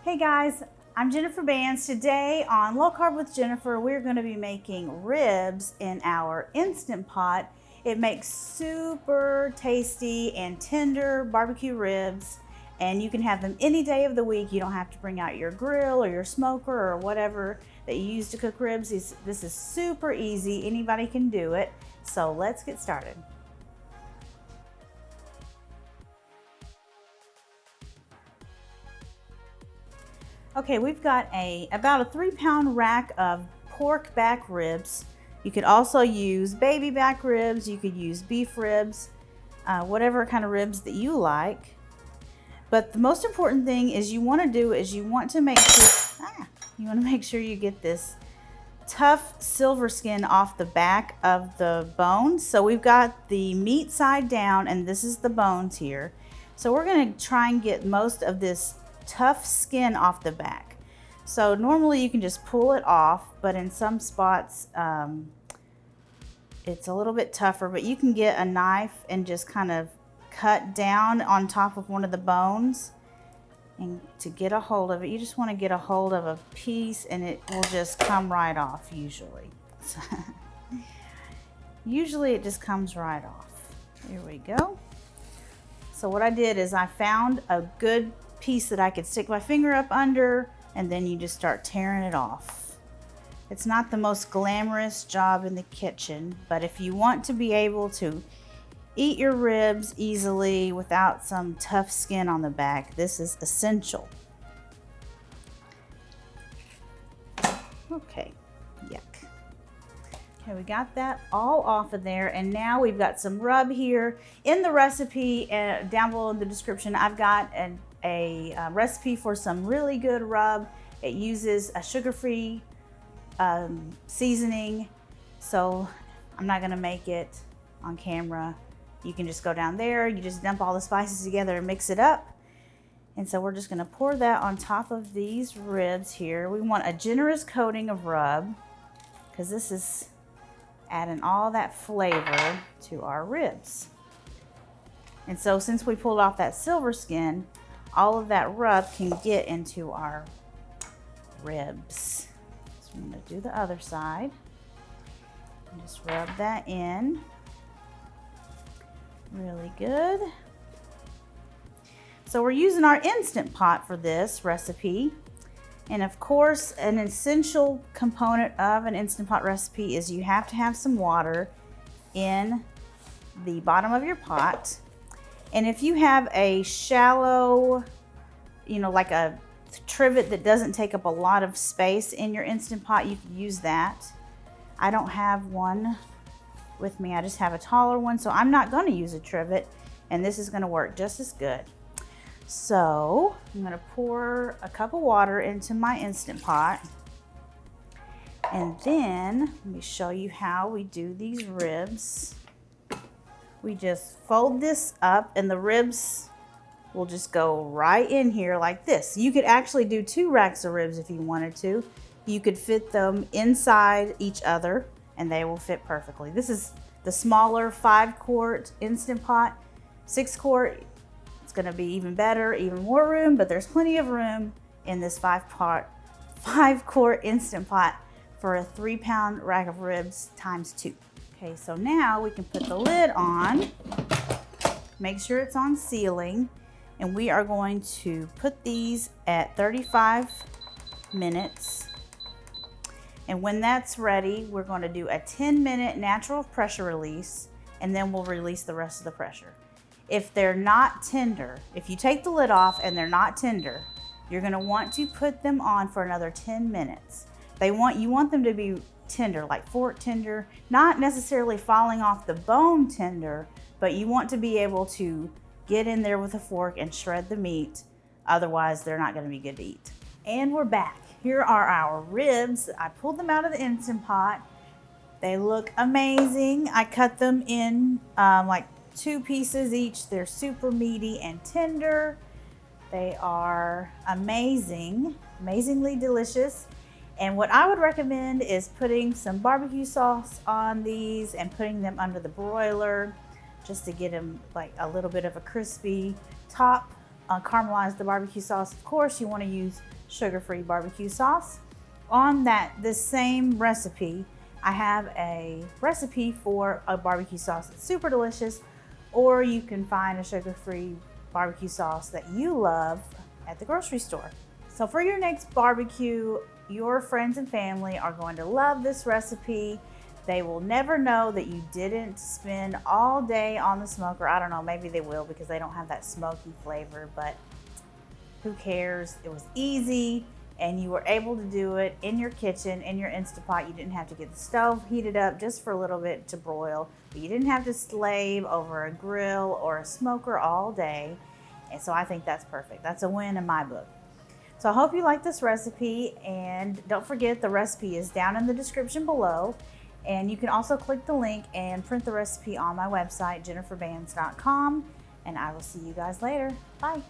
Hey guys, I'm Jennifer Bands. Today on Low Carb with Jennifer, we're going to be making ribs in our Instant Pot. It makes super tasty and tender barbecue ribs, and you can have them any day of the week. You don't have to bring out your grill or your smoker or whatever that you use to cook ribs. This is super easy. Anybody can do it. So let's get started. Okay, we've got about a 3-pound rack of pork back ribs. You could also use baby back ribs, you could use beef ribs, whatever kind of ribs that you like. But the most important thing is you want to make sure you get this tough silver skin off the back of the bones. So we've got the meat side down and this is the bones here. So we're going to try and get most of this tough skin off the back. So normally you can just pull it off, but in some spots it's a little bit tougher, but you can get a knife and just kind of cut down on top of one of the bones, and to get a hold of it, you just want to get a hold of a piece and it will just come right off usually. Usually it just comes right off. Here we go. So what I did is I found a good piece that I could stick my finger up under, and then you just start tearing it off. It's not the most glamorous job in the kitchen, but if you want to be able to eat your ribs easily without some tough skin on the back, this is essential. Okay, yuck. Okay, we got that all off of there, and now we've got some rub here. In the recipe down below in the description, I've got a recipe for some really good rub. It uses a sugar-free seasoning, so I'm not gonna make it on camera. You can just go down there, you just dump all the spices together and mix it up. And so we're just gonna pour that on top of these ribs here. We want a generous coating of rub because this is adding all that flavor to our ribs. And so since we pulled off that silver skin, all of that rub can get into our ribs. So I'm going to do the other side and just rub that in really good. So we're using our Instant Pot for this recipe. And of course, an essential component of an Instant Pot recipe is you have to have some water in the bottom of your pot. And if you have a shallow, like a trivet that doesn't take up a lot of space in your Instant Pot, you can use that. I don't have one with me, I just have a taller one, so I'm not gonna use a trivet, and this is gonna work just as good. So I'm gonna pour a cup of water into my Instant Pot, and then let me show you how we do these ribs. We just fold this up and the ribs will just go right in here like this. You could actually do 2 racks of ribs if you wanted to. You could fit them inside each other and they will fit perfectly. This is the smaller 5-quart Instant Pot. 6-quart, it's gonna be even better, even more room, but there's plenty of room in this 5-quart Instant Pot for a 3-pound rack of ribs times 2. Okay, so now we can put the lid on, make sure it's on sealing, and we are going to put these at 35 minutes. And when that's ready, we're going to do a 10-minute natural pressure release, and then we'll release the rest of the pressure. If they're not tender, if you take the lid off and they're not tender, you're going to want to put them on for another 10 minutes. You want them to be tender, like fork tender, not necessarily falling off the bone tender, but you want to be able to get in there with a fork and shred the meat. Otherwise, they're not going to be good to eat. And we're back. Here are our ribs. I pulled them out of the Instant Pot. They look amazing. I cut them in like 2 pieces each. They're super meaty and tender. They are amazingly delicious. And what I would recommend is putting some barbecue sauce on these and putting them under the broiler just to get them like a little bit of a crispy top caramelize the barbecue sauce, of course, you want to use sugar-free barbecue sauce. On this same recipe, I have a recipe for a barbecue sauce that's super delicious, or you can find a sugar-free barbecue sauce that you love at the grocery store. So for your next barbecue, your friends and family are going to love this recipe. They will never know that you didn't spend all day on the smoker. I don't know, maybe they will because they don't have that smoky flavor, but who cares? It was easy and you were able to do it in your kitchen, in your Instant Pot. You didn't have to get the stove heated up just for a little bit to broil, but you didn't have to slave over a grill or a smoker all day. And so I think that's perfect. That's a win in my book. So I hope you like this recipe, and don't forget the recipe is down in the description below. And you can also click the link and print the recipe on my website, jenniferbands.com. And I will see you guys later. Bye.